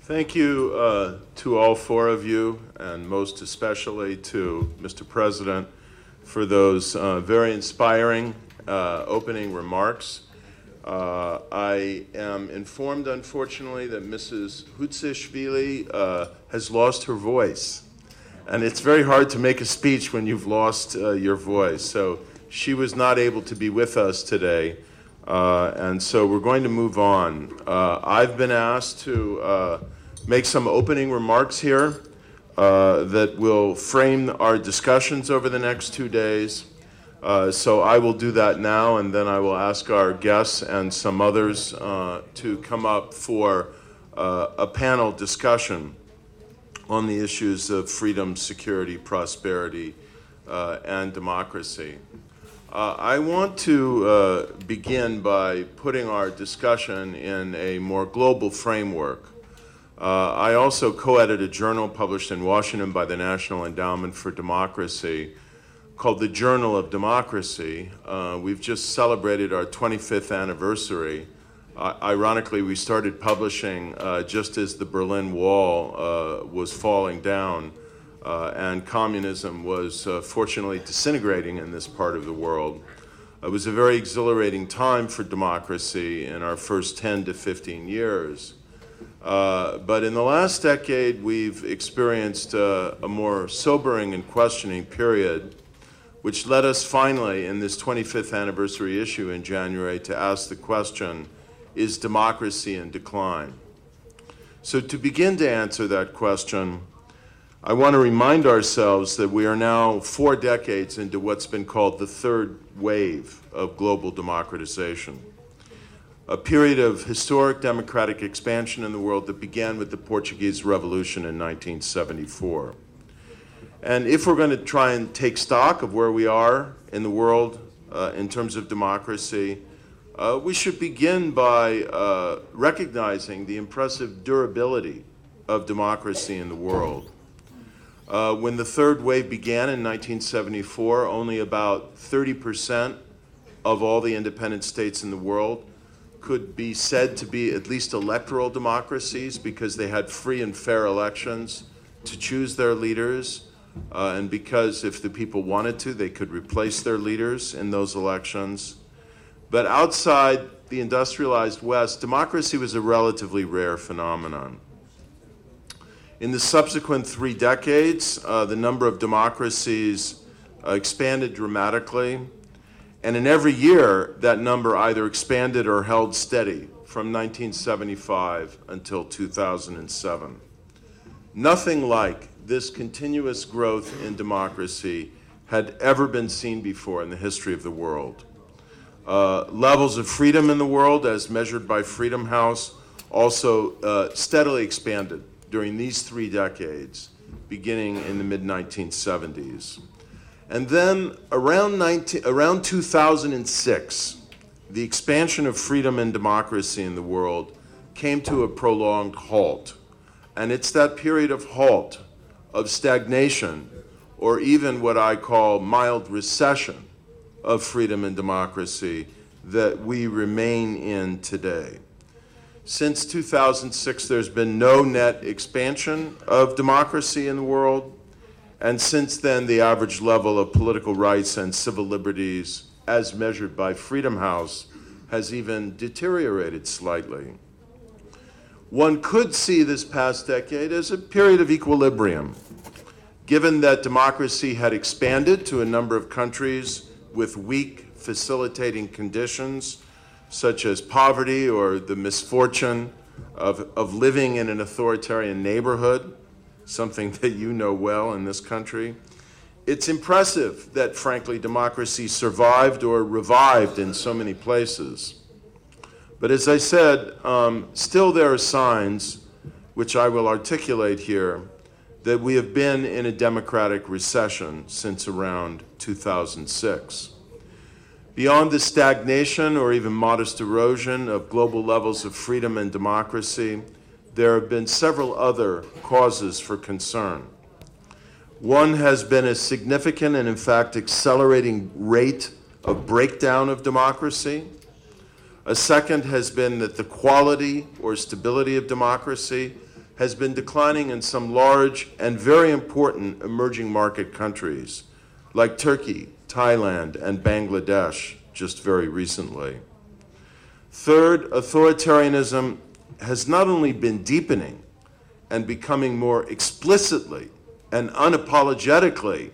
Thank you to all four of you, and most especially to Mr. President, for those very inspiring opening remarks. I am informed, unfortunately, that Mrs. Hutsishvili has lost her voice. And it's very hard to make a speech when you've lost your voice. So she was not able to be with us today. And so we're going to move on. I've been asked to make some opening remarks here that will frame our discussions over the next 2 days. So I will do that now, and then I will ask our guests and some others to come up for a panel discussion on the issues of freedom, security, prosperity, and democracy. I want to begin by putting our discussion in a more global framework. I also co-edited a journal published in Washington by the National Endowment for Democracy called the Journal of Democracy. We've just celebrated our 25th anniversary. Ironically, we started publishing just as the Berlin Wall was falling down and communism was fortunately disintegrating in this part of the world. It was a very exhilarating time for democracy in our first 10 to 15 years. But in the last decade, we've experienced a more sobering and questioning period, which led us finally, in this 25th anniversary issue in January, to ask the question, is democracy in decline? So to begin to answer that question, I want to remind ourselves that we are now 4 decades into what's been called the third wave of global democratization, a period of historic democratic expansion in the world that began with the Portuguese Revolution in 1974. And if we're going to try and take stock of where we are in the world in terms of democracy, we should begin by recognizing the impressive durability of democracy in the world. When the third wave began in 1974, only about 30% of all the independent states in the world could be said to be at least electoral democracies because they had free and fair elections to choose their leaders, and because if the people wanted to, they could replace their leaders in those elections. But outside the industrialized West, democracy was a relatively rare phenomenon. In the subsequent 3 decades, the number of democracies expanded dramatically. And in every year, that number either expanded or held steady from 1975 until 2007. Nothing like this continuous growth in democracy had ever been seen before in the history of the world. Levels of freedom in the world, as measured by Freedom House, also steadily expanded during these 3 decades, beginning in the mid-1970s. And then around 2006, the expansion of freedom and democracy in the world came to a prolonged halt. And it's that period of halt, of stagnation, or even what I call mild recession of freedom and democracy that we remain in today. Since 2006, there's been no net expansion of democracy in the world. And since then, the average level of political rights and civil liberties, as measured by Freedom House, has even deteriorated slightly. One could see this past decade as a period of equilibrium, given that democracy had expanded to a number of countries with weak facilitating conditions, such as poverty or the misfortune of living in an authoritarian neighborhood, something that you know well in this country. It's impressive that, frankly, democracy survived or revived in so many places. But as I said, still there are signs, which I will articulate here, that we have been in a democratic recession since around 2006. Beyond the stagnation or even modest erosion of global levels of freedom and democracy, there have been several other causes for concern. One has been a significant and, in fact, accelerating rate of breakdown of democracy. A second has been that the quality or stability of democracy has been declining in some large and very important emerging market countries like Turkey, Thailand, and Bangladesh just very recently. Third, authoritarianism has not only been deepening and becoming more explicitly and unapologetically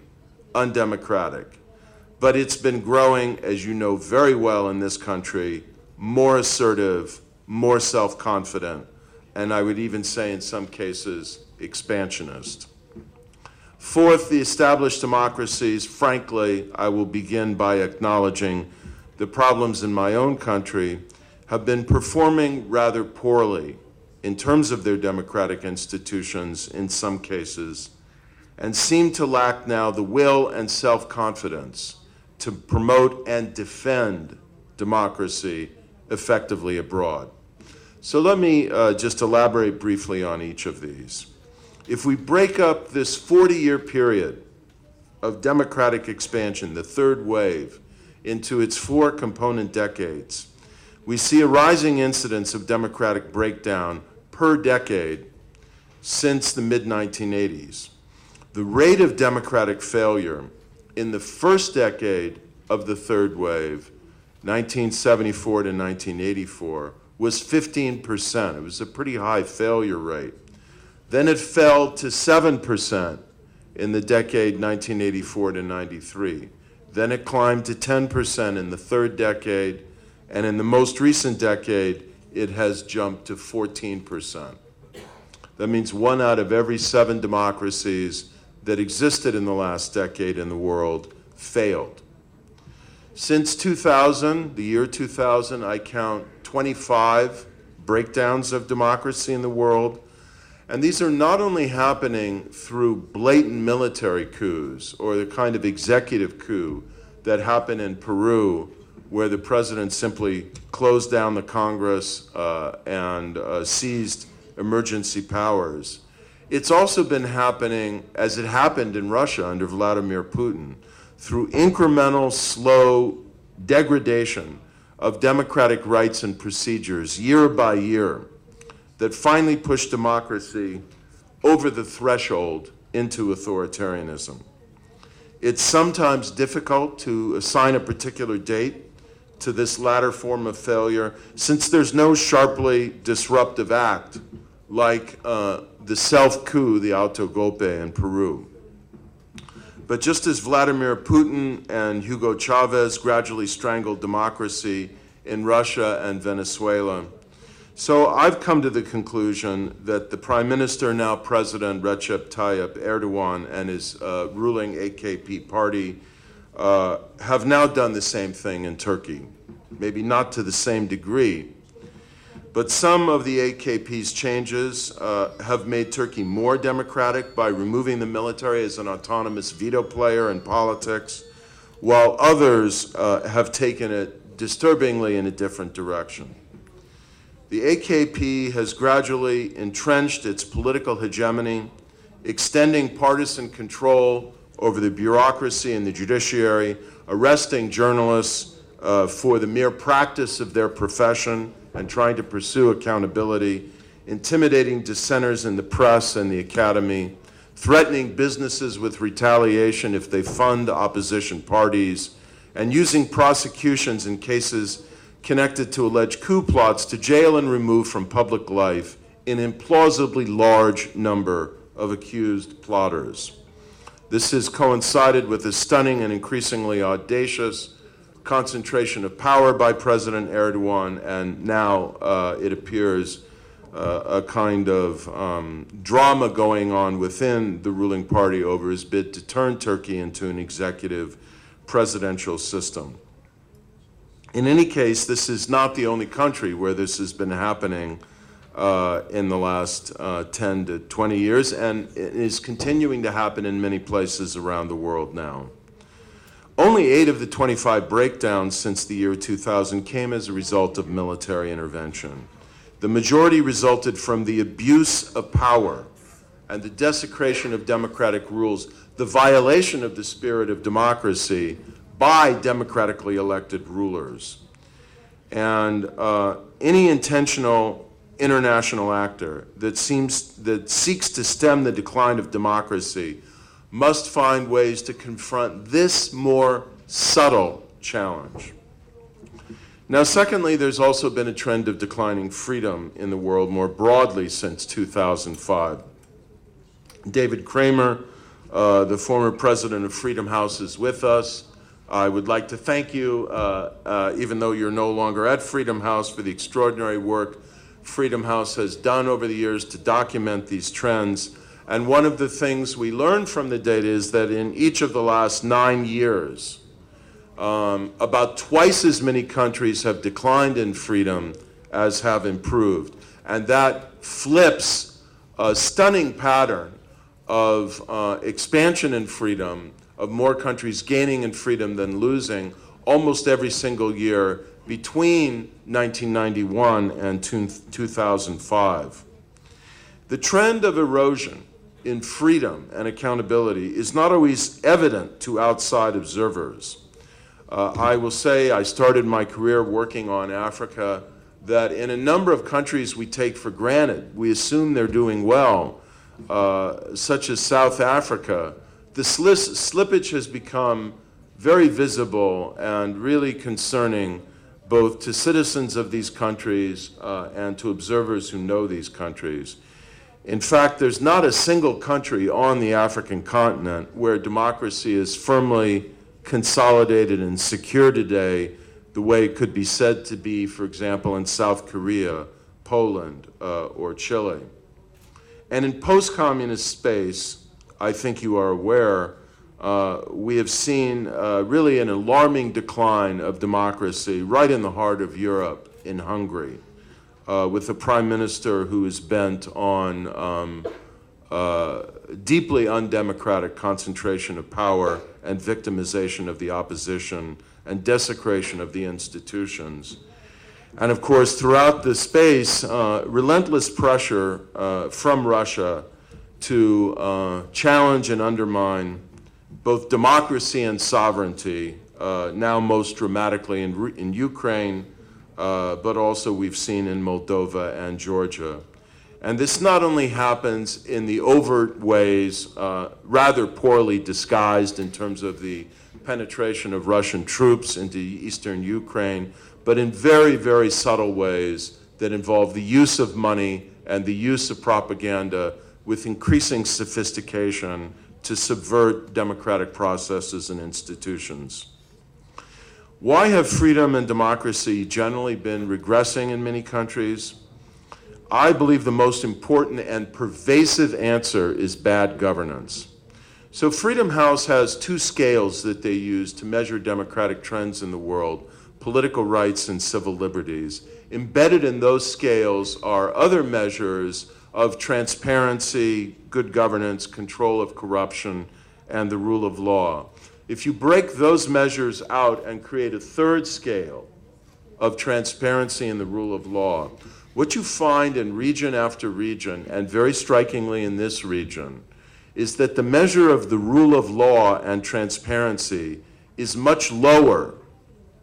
undemocratic, but it's been growing, as you know very well in this country, more assertive, more self-confident, and I would even say in some cases, expansionist. Fourth, the established democracies, frankly, I will begin by acknowledging the problems in my own country, have been performing rather poorly in terms of their democratic institutions in some cases, and seem to lack now the will and self-confidence to promote and defend democracy effectively abroad. So let me just elaborate briefly on each of these. If we break up this 40-year period of democratic expansion, the third wave, into its 4 component decades, we see a rising incidence of democratic breakdown per decade since the mid-1980s. The rate of democratic failure in the first decade of the third wave, 1974 to 1984, was 15%. It was a pretty high failure rate. Then it fell to 7% in the decade 1984 to 93. Then it climbed to 10% in the third decade, and in the most recent decade, it has jumped to 14%. That means 1 out of every 7 democracies that existed in the last decade in the world failed. Since 2000, the year 2000, I count 25 breakdowns of democracy in the world, and these are not only happening through blatant military coups or the kind of executive coup that happened in Peru, where the president simply closed down the Congress and seized emergency powers. It's also been happening, as it happened in Russia under Vladimir Putin, through incremental, slow degradation of democratic rights and procedures year by year that finally pushed democracy over the threshold into authoritarianism. It's sometimes difficult to assign a particular date to this latter form of failure, since there's no sharply disruptive act like the self-coup, the autogolpe in Peru. But just as Vladimir Putin and Hugo Chavez gradually strangled democracy in Russia and Venezuela, so I've come to the conclusion that the Prime Minister, now President Recep Tayyip Erdogan, and his ruling AKP party have now done the same thing in Turkey. Maybe not to the same degree, but some of the AKP's changes have made Turkey more democratic by removing the military as an autonomous veto player in politics, while others have taken it disturbingly in a different direction. The AKP has gradually entrenched its political hegemony, extending partisan control over the bureaucracy and the judiciary, arresting journalists for the mere practice of their profession and trying to pursue accountability, intimidating dissenters in the press and the academy, threatening businesses with retaliation if they fund opposition parties, and using prosecutions in cases connected to alleged coup plots to jail and remove from public life an implausibly large number of accused plotters. This has coincided with a stunning and increasingly audacious concentration of power by President Erdogan, and now it appears a kind of drama going on within the ruling party over his bid to turn Turkey into an executive presidential system. In any case, this is not the only country where this has been happening in the last 10 to 20 years, and it is continuing to happen in many places around the world now. Only 8 of the 25 breakdowns since the year 2000 came as a result of military intervention. The majority resulted from the abuse of power and the desecration of democratic rules, the violation of the spirit of democracy by democratically elected rulers. And any intentional international actor that seeks to stem the decline of democracy must find ways to confront this more subtle challenge. Now, secondly, there's also been a trend of declining freedom in the world more broadly since 2005. David Kramer, the former president of Freedom House, is with us. I would like to thank you, even though you're no longer at Freedom House, for the extraordinary work Freedom House has done over the years to document these trends. And one of the things we learned from the data is that in each of the last 9 years, about twice as many countries have declined in freedom as have improved. And that flips a stunning pattern of expansion in freedom, of more countries gaining in freedom than losing, almost every single year between 1991 and 2005. The trend of erosion in freedom and accountability is not always evident to outside observers. I will say I started my career working on Africa, that in a number of countries we take for granted, we assume they're doing well, such as South Africa, the slippage has become very visible and really concerning both to citizens of these countries and to observers who know these countries. In fact, there's not a single country on the African continent where democracy is firmly consolidated and secure today the way it could be said to be, for example, in South Korea, Poland, or Chile. And in post-communist space, I think you are aware, we have seen really an alarming decline of democracy right in the heart of Europe, in Hungary, with a prime minister who is bent on deeply undemocratic concentration of power and victimization of the opposition and desecration of the institutions. And of course, throughout the space, relentless pressure from Russia to challenge and undermine both democracy and sovereignty, now most dramatically in Ukraine, but also we've seen in Moldova and Georgia. And this not only happens in the overt ways, rather poorly disguised in terms of the penetration of Russian troops into eastern Ukraine, but in very, very subtle ways that involve the use of money and the use of propaganda with increasing sophistication to subvert democratic processes and institutions. Why have freedom and democracy generally been regressing in many countries? I believe the most important and pervasive answer is bad governance. So Freedom House has two scales that they use to measure democratic trends in the world: political rights and civil liberties. Embedded in those scales are other measures of transparency, good governance, control of corruption, and the rule of law. If you break those measures out and create a third scale of transparency and the rule of law, what you find in region after region, and very strikingly in this region, is that the measure of the rule of law and transparency is much lower,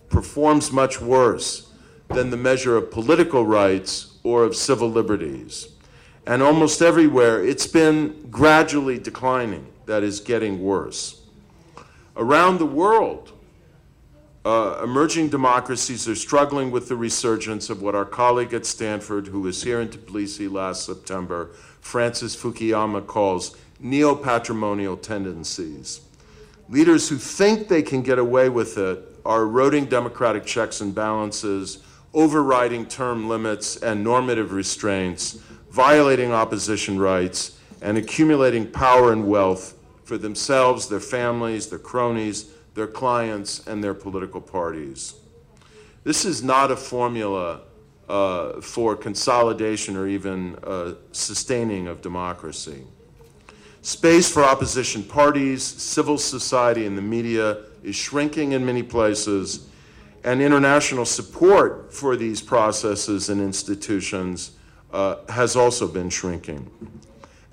performs much worse than the measure of political rights or of civil liberties. And almost everywhere, it's been gradually declining, that is, getting worse. Around the world, emerging democracies are struggling with the resurgence of what our colleague at Stanford, who was here in Tbilisi last September, Francis Fukuyama, calls neo-patrimonial tendencies. Leaders who think they can get away with it are eroding democratic checks and balances, overriding term limits and normative restraints, violating opposition rights, and accumulating power and wealth for themselves, their families, their cronies, their clients, and their political parties. This is not a formula for consolidation or even sustaining of democracy. Space for opposition parties, civil society, and the media is shrinking in many places, and international support for these processes and institutions has also been shrinking.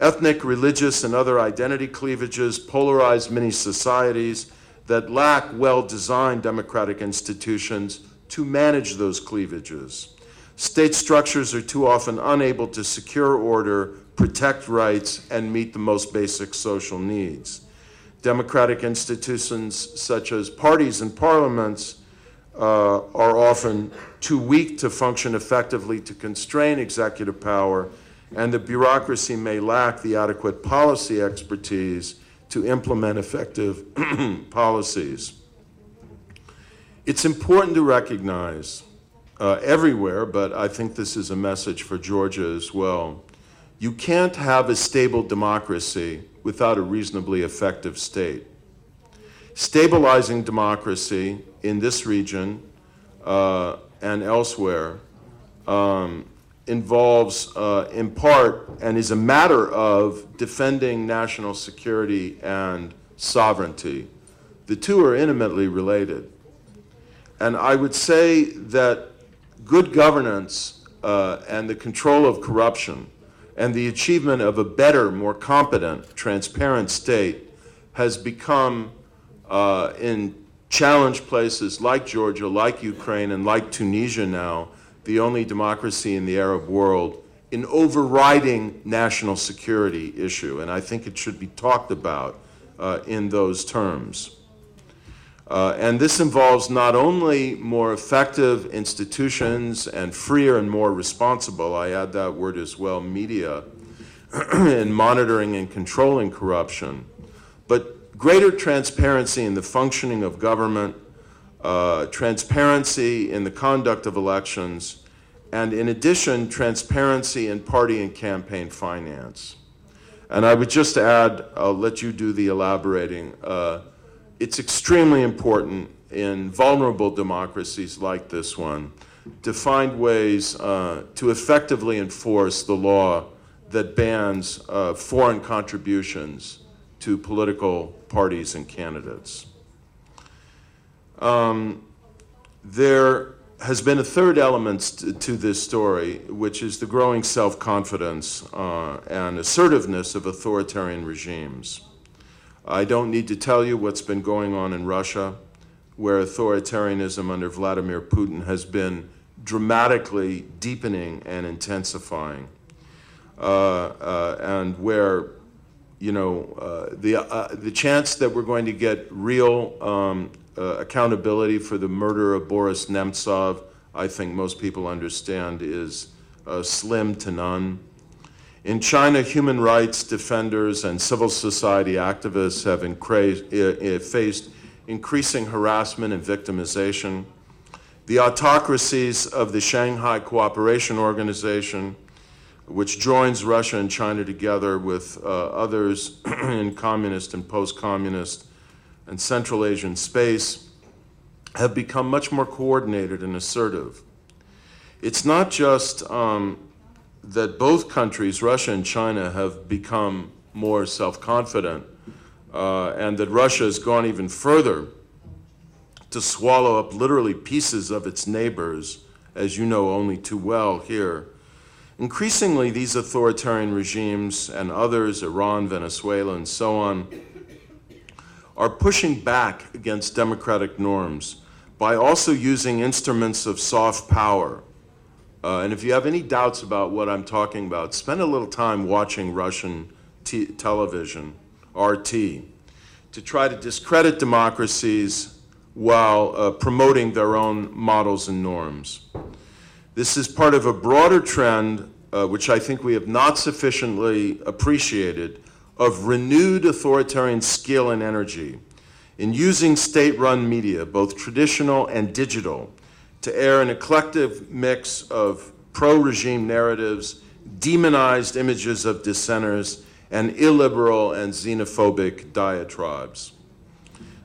Ethnic, religious, and other identity cleavages polarize many societies that lack well-designed democratic institutions to manage those cleavages. State structures are too often unable to secure order, protect rights, and meet the most basic social needs. Democratic institutions such as parties and parliaments are often too weak to function effectively to constrain executive power, and the bureaucracy may lack the adequate policy expertise to implement effective policies. It's important to recognize everywhere, but I think this is a message for Georgia as well, you can't have a stable democracy without a reasonably effective state. Stabilizing democracy in this region and elsewhere involves, in part, and is a matter of defending national security and sovereignty. The two are intimately related. And I would say that good governance and the control of corruption and the achievement of a better, more competent, transparent state has become, in challenged places like Georgia, like Ukraine, and like Tunisia now, the only democracy in the Arab world, an overriding national security issue. And I think it should be talked about in those terms. And this involves not only more effective institutions and freer and more responsible, I add that word as well, media, in monitoring and controlling corruption, but greater transparency in the functioning of government, transparency in the conduct of elections, and in addition, transparency in party and campaign finance. And I would just add, I'll let you do the elaborating, it's extremely important in vulnerable democracies like this one to find ways to effectively enforce the law that bans foreign contributions to political parties and candidates. There has been a third element to this story, which is the growing self-confidence and assertiveness of authoritarian regimes. I don't need to tell you what's been going on in Russia, where authoritarianism under Vladimir Putin has been dramatically deepening and intensifying, and where, you know, the chance that we're going to get real accountability for the murder of Boris Nemtsov, I think most people understand, is slim to none. In China, human rights defenders and civil society activists have faced increasing harassment and victimization. The autocracies of the Shanghai Cooperation Organization, which joins Russia and China together with others in communist and post-communist and Central Asian space, have become much more coordinated and assertive. It's not just that both countries, Russia and China, have become more self-confident, and that Russia has gone even further to swallow up literally pieces of its neighbors, as you know only too well here. Increasingly, these authoritarian regimes and others, Iran, Venezuela, and so on, are pushing back against democratic norms by also using instruments of soft power. And if you have any doubts about what I'm talking about, spend a little time watching Russian television, RT, to try to discredit democracies while promoting their own models and norms. This is part of a broader trend, which I think we have not sufficiently appreciated, of renewed authoritarian skill and energy in using state-run media, both traditional and digital, to air an eclectic mix of pro-regime narratives, demonized images of dissenters, and illiberal and xenophobic diatribes.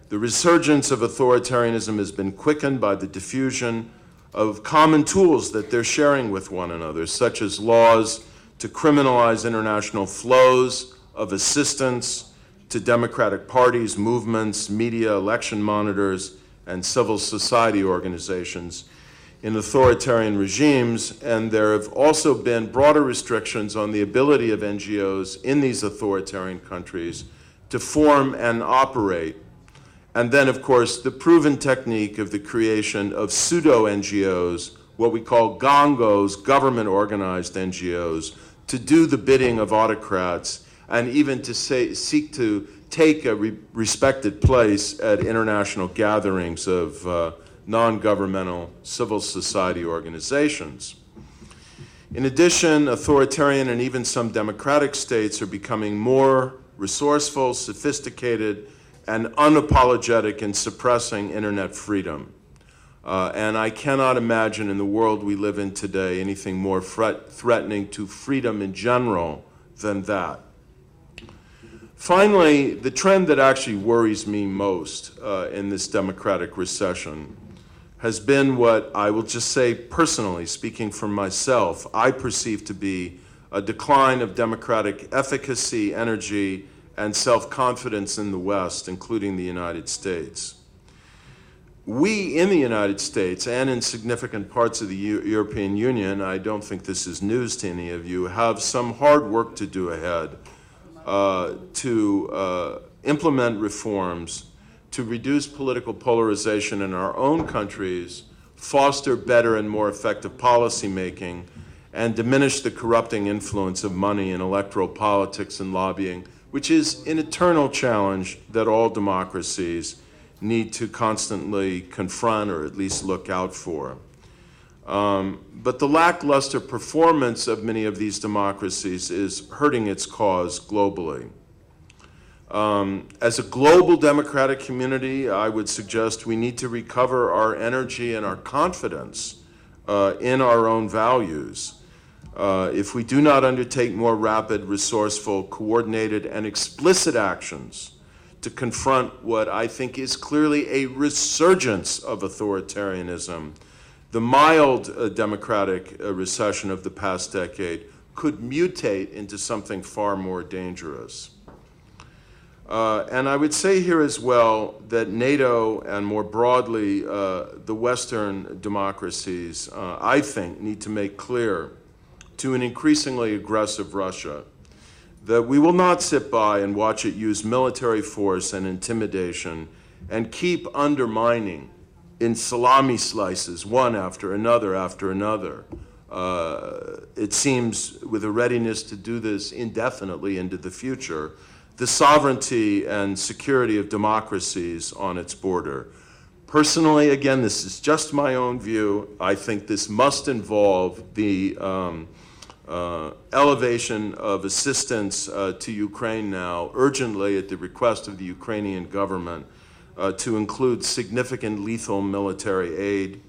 The resurgence of authoritarianism has been quickened by the diffusion of common tools that they're sharing with one another, such as laws to criminalize international flows of assistance to democratic parties, movements, media, election monitors, and civil society organizations in authoritarian regimes, and there have also been broader restrictions on the ability of NGOs in these authoritarian countries to form and operate. And then, of course, the proven technique of the creation of pseudo-NGOs what we call gongos, government-organized NGOs, to do the bidding of autocrats and even to seek to take a respected place at international gatherings of non-governmental civil society organizations. In addition, authoritarian and even some democratic states are becoming more resourceful, sophisticated, and unapologetic in suppressing internet freedom. And I cannot imagine in the world we live in today anything more threatening to freedom in general than that. Finally, the trend that actually worries me most in this democratic recession has been what I will just say personally, speaking for myself, I perceive to be a decline of democratic efficacy, energy, and self-confidence in the West, including the United States. We in the United States and in significant parts of the European Union, I don't think this is news to any of you, have some hard work to do ahead to implement reforms to reduce political polarization in our own countries, foster better and more effective policymaking, and diminish the corrupting influence of money in electoral politics and lobbying, which is an eternal challenge that all democracies need to constantly confront or at least look out for. But the lackluster performance of many of these democracies is hurting its cause globally. As a global democratic community, I would suggest we need to recover our energy and our confidence in our own values. If we do not undertake more rapid, resourceful, coordinated, and explicit actions to confront what I think is clearly a resurgence of authoritarianism, the mild democratic recession of the past decade could mutate into something far more dangerous. And I would say here as well that NATO and more broadly the Western democracies, I think, need to make clear to an increasingly aggressive Russia that we will not sit by and watch it use military force and intimidation and keep undermining in salami slices, one after another after another. It seems with a readiness to do this indefinitely into the future, the sovereignty and security of democracies on its border. Personally, again, this is just my own view. I think this must involve the elevation of assistance to Ukraine now, urgently at the request of the Ukrainian government, to include significant lethal military aid,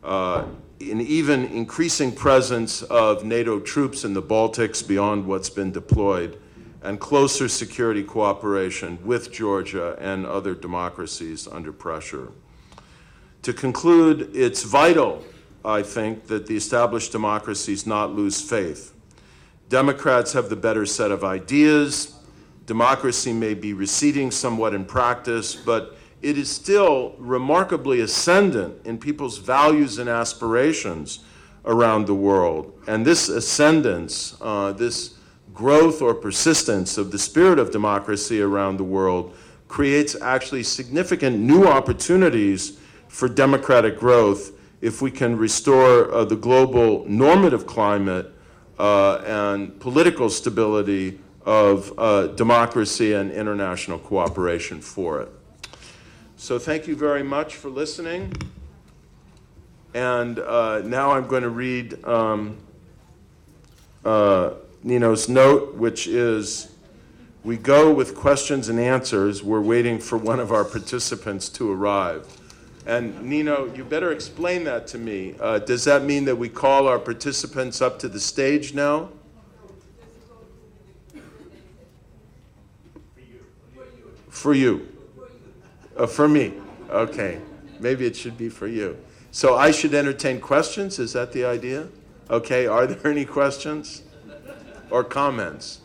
an even increasing presence of NATO troops in the Baltics beyond what's been deployed, and closer security cooperation with Georgia and other democracies under pressure. To conclude, it's vital, I think, that the established democracies not lose faith. Democrats have the better set of ideas. Democracy may be receding somewhat in practice, but it is still remarkably ascendant in people's values and aspirations around the world. And this ascendance, this growth or persistence of the spirit of democracy around the world creates actually significant new opportunities for democratic growth if we can restore the global normative climate and political stability of democracy and international cooperation for it. So thank you very much for listening. And now I'm going to read Nino's note, which is, we go with questions and answers. We're waiting for one of our participants to arrive. And Nino, you better explain that to me. Does that mean that we call our participants up to the stage now? For you. For me. Okay. Maybe it should be for you. So I should entertain questions? Is that the idea? Okay. Are there any questions or comments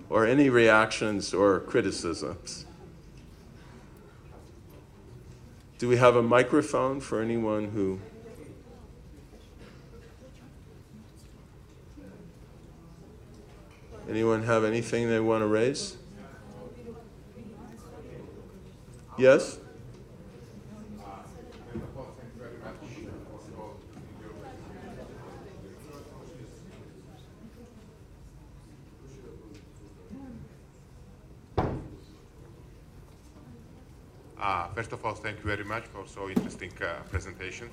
or any reactions or criticisms? Do we have a microphone for anyone who? Anyone have anything they want to raise? Yes? First of all, thank you very much for so interesting presentation.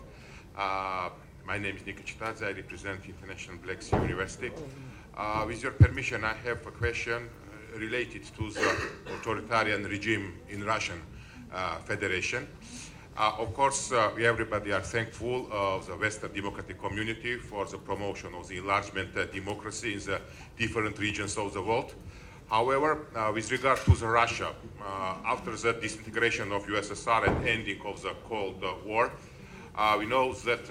My name is Nika Chitadze. I represent International Black Sea University. With your permission, I have a question related to the authoritarian regime in Russian Federation. Of course, we everybody are thankful of the Western democratic community for the promotion of the enlargement democracy in the different regions of the world. However, with regard to the Russia, after the disintegration of USSR and ending of the Cold War, we know that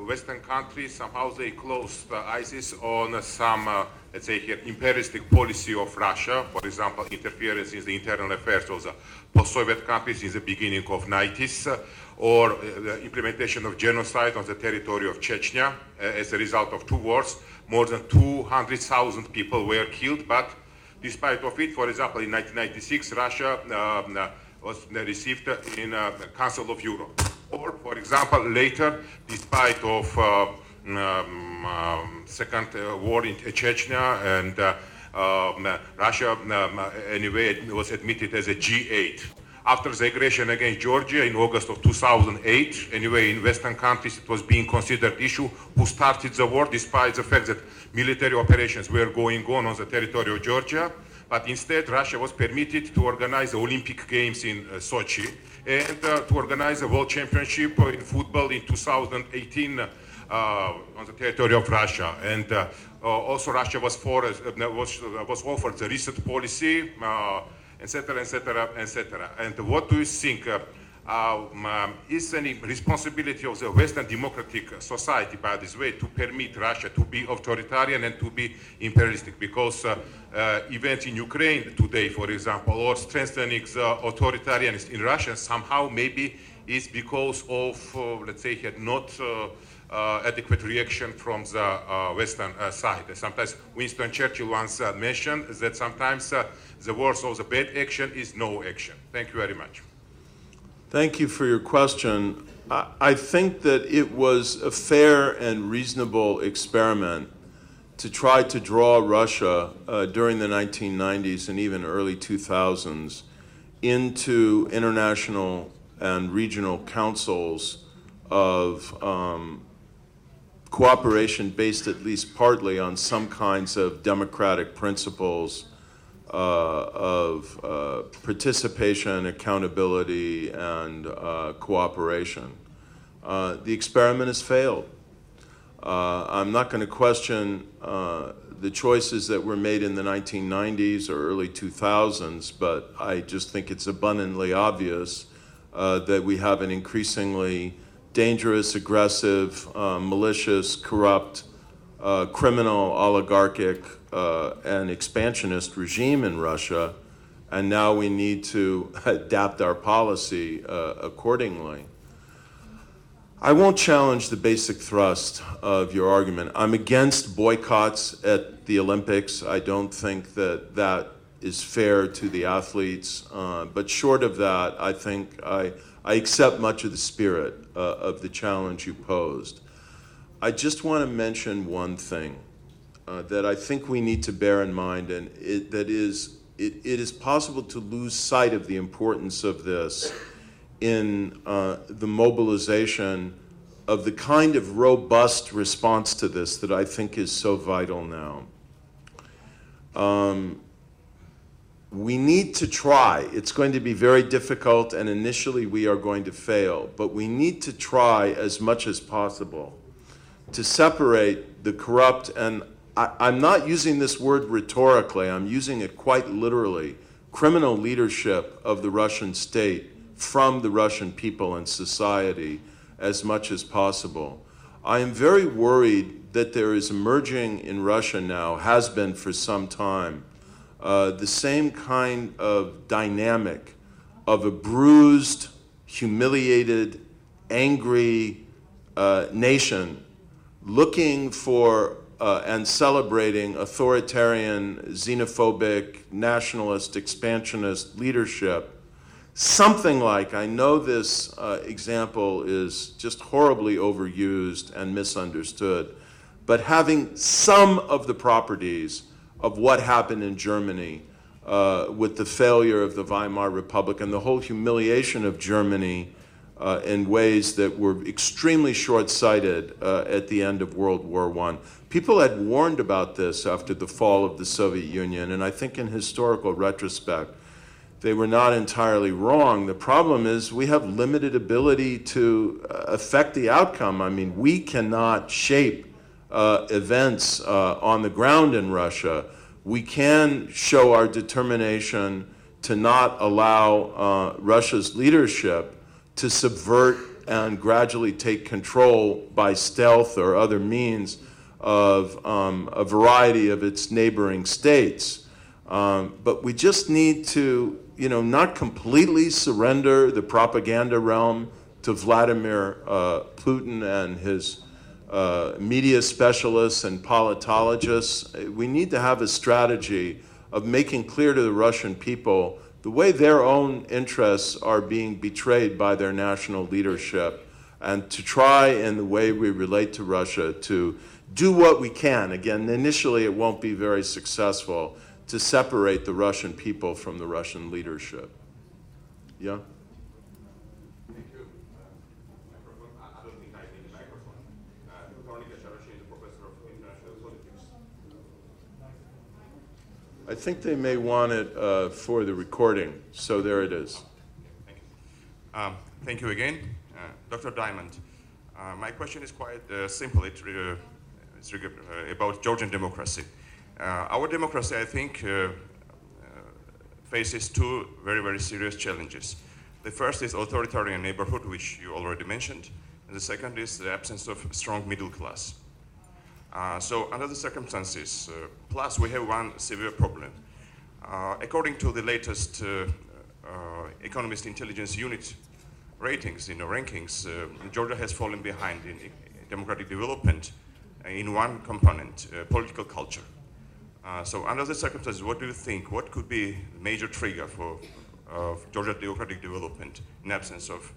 Western countries somehow they closed eyes on some, let's say here, imperialistic policy of Russia. For example, interference in the internal affairs of the post-Soviet countries in the beginning of 90s, or the implementation of genocide on the territory of Chechnya as a result of two wars. More than 200,000 people were killed, but despite of it, for example, in 1996, Russia was received in the Council of Europe. Or, for example, later, despite of second war in Chechnya, and Russia, anyway, was admitted as a G8. After the aggression against Georgia in August of 2008, anyway, in Western countries, it was being considered issue who started the war, despite the fact that military operations were going on the territory of Georgia. But instead, Russia was permitted to organize the Olympic Games in Sochi and to organize a World Championship in football in 2018 on the territory of Russia. And also Russia was offered the reset policy, etc., etc., etc. And what do you think? Is any responsibility of the Western democratic society, by this way, to permit Russia to be authoritarian and to be imperialistic? Because events in Ukraine today, for example, or strengthening the authoritarianism in Russia somehow maybe is because of, let's say, had not adequate reaction from the Western side. Sometimes Winston Churchill once mentioned that sometimes the worst of the bad action is no action. Thank you very much. Thank you for your question. I think that it was a fair and reasonable experiment to try to draw Russia during the 1990s and even early 2000s into international and regional councils of cooperation based at least partly on some kinds of democratic principles of participation, accountability, and cooperation. The experiment has failed. I'm not going to question the choices that were made in the 1990s or early 2000s, but I just think it's abundantly obvious that we have an increasingly dangerous, aggressive, malicious, corrupt, criminal, oligarchic, and expansionist regime in Russia, and now we need to adapt our policy accordingly. I won't challenge the basic thrust of your argument. I'm against boycotts at the Olympics. I don't think that that is fair to the athletes, but short of that, I think I accept much of the spirit of the challenge you posed. I just want to mention one thing that I think we need to bear in mind, and it is possible to lose sight of the importance of this in the mobilization of the kind of robust response to this that I think is so vital now. We need to try. It's going to be very difficult, and initially we are going to fail, but we need to try as much as possible to separate the corrupt, and I'm not using this word rhetorically, I'm using it quite literally, criminal leadership of the Russian state from the Russian people and society as much as possible. I am very worried that there is emerging in Russia now, has been for some time, the same kind of dynamic of a bruised, humiliated, angry nation looking for and celebrating authoritarian, xenophobic, nationalist, expansionist leadership. Something like, I know this example is just horribly overused and misunderstood, but having some of the properties of what happened in Germany with the failure of the Weimar Republic and the whole humiliation of Germany in ways that were extremely short-sighted at the end of World War I. People had warned about this after the fall of the Soviet Union, and I think in historical retrospect, they were not entirely wrong. The problem is we have limited ability to affect the outcome. I mean, we cannot shape events on the ground in Russia. We can show our determination to not allow Russia's leadership to subvert and gradually take control by stealth or other means of a variety of its neighboring states. But we just need to, not completely surrender the propaganda realm to Vladimir Putin and his media specialists and politologists. We need to have a strategy of making clear to the Russian people the way their own interests are being betrayed by their national leadership, and to try in the way we relate to Russia to do what we can. Again, initially it won't be very successful to separate the Russian people from the Russian leadership. Yeah? Thank you. Microphone. I don't think I need a microphone. Is a professor of international politics. I think they may want it for the recording, so there it is. Thank you. Thank you again. Dr. Diamond, my question is quite simple. It's about Georgian democracy. Our democracy, I think, faces two very, very serious challenges. The first is authoritarian neighborhood, which you already mentioned, and the second is the absence of strong middle class. So under the circumstances, plus we have one severe problem. According to the latest Economist Intelligence Unit ratings, rankings, Georgia has fallen behind in democratic development in one component, political culture. So under the circumstances, what do you think? What could be the major trigger for Georgia democratic development in absence of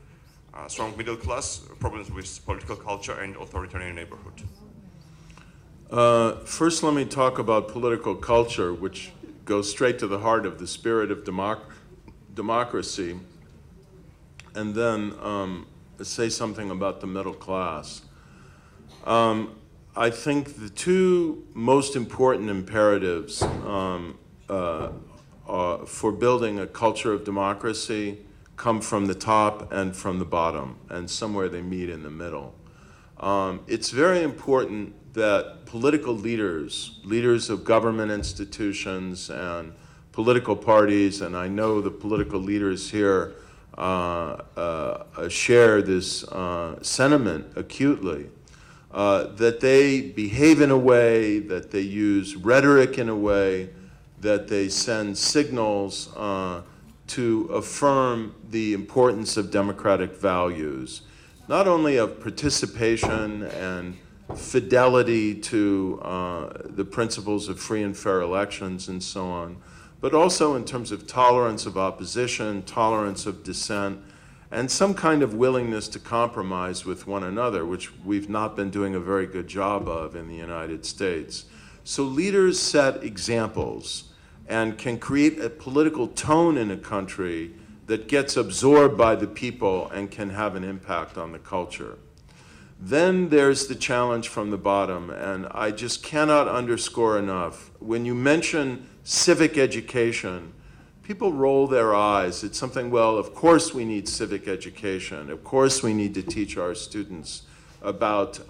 strong middle class, problems with political culture, and authoritarian neighborhood? First, let me talk about political culture, which goes straight to the heart of the spirit of democracy, and then say something about the middle class. I think the two most important imperatives for building a culture of democracy come from the top and from the bottom, and somewhere they meet in the middle. It's very important that political leaders of government institutions and political parties, and I know the political leaders here share this sentiment acutely, that they behave in a way, that they use rhetoric in a way, that they send signals to affirm the importance of democratic values, not only of participation and fidelity to the principles of free and fair elections and so on, but also in terms of tolerance of opposition, tolerance of dissent, and some kind of willingness to compromise with one another, which we've not been doing a very good job of in the United States. So leaders set examples and can create a political tone in a country that gets absorbed by the people and can have an impact on the culture. Then there's the challenge from the bottom, and I just cannot underscore enough. When you mention civic education, people roll their eyes. It's something, well, of course we need civic education. Of course we need to teach our students about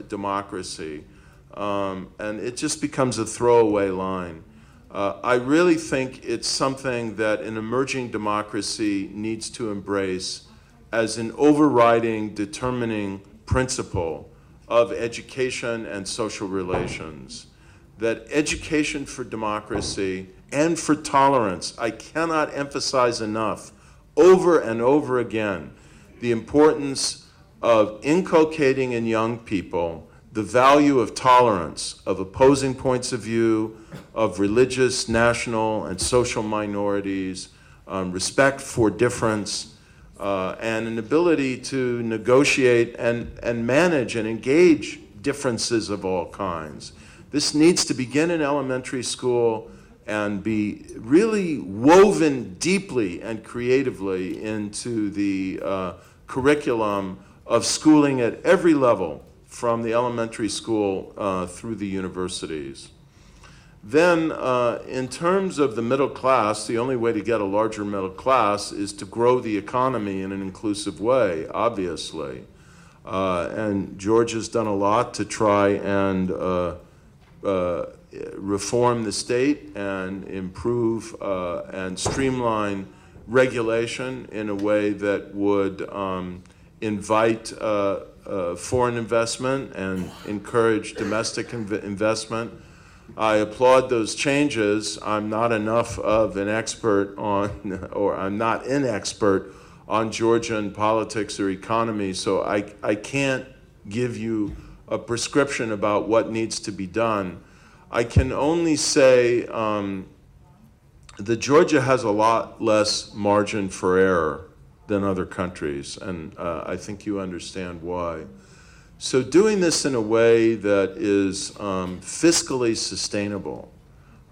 democracy. And it just becomes a throwaway line. I really think it's something that an emerging democracy needs to embrace as an overriding, determining principle of education and social relations. That education for democracy and for tolerance, I cannot emphasize enough, over and over again, the importance of inculcating in young people the value of tolerance, of opposing points of view, of religious, national, and social minorities, respect for difference, and an ability to negotiate and manage and engage differences of all kinds. This needs to begin in elementary school and be really woven deeply and creatively into the curriculum of schooling at every level, from the elementary school through the universities. Then, in terms of the middle class, the only way to get a larger middle class is to grow the economy in an inclusive way, obviously. And Georgia's done a lot to try and reform the state and improve and streamline regulation in a way that would invite foreign investment and encourage domestic investment. I applaud those changes. I'm not enough of an expert on, or I'm not an expert on Georgian politics or economy, so I can't give you a prescription about what needs to be done. I can only say that Georgia has a lot less margin for error than other countries, and I think you understand why. So doing this in a way that is fiscally sustainable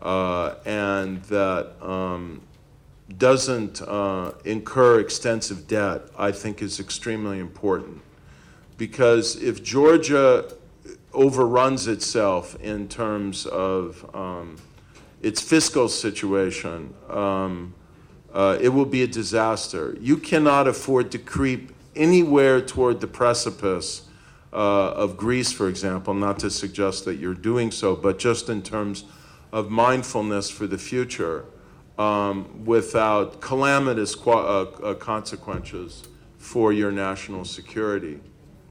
and that doesn't incur extensive debt, I think is extremely important. Because if Georgia overruns itself in terms of its fiscal situation, it will be a disaster. You cannot afford to creep anywhere toward the precipice of Greece, for example, not to suggest that you're doing so, but just in terms of mindfulness for the future, without calamitous consequences for your national security.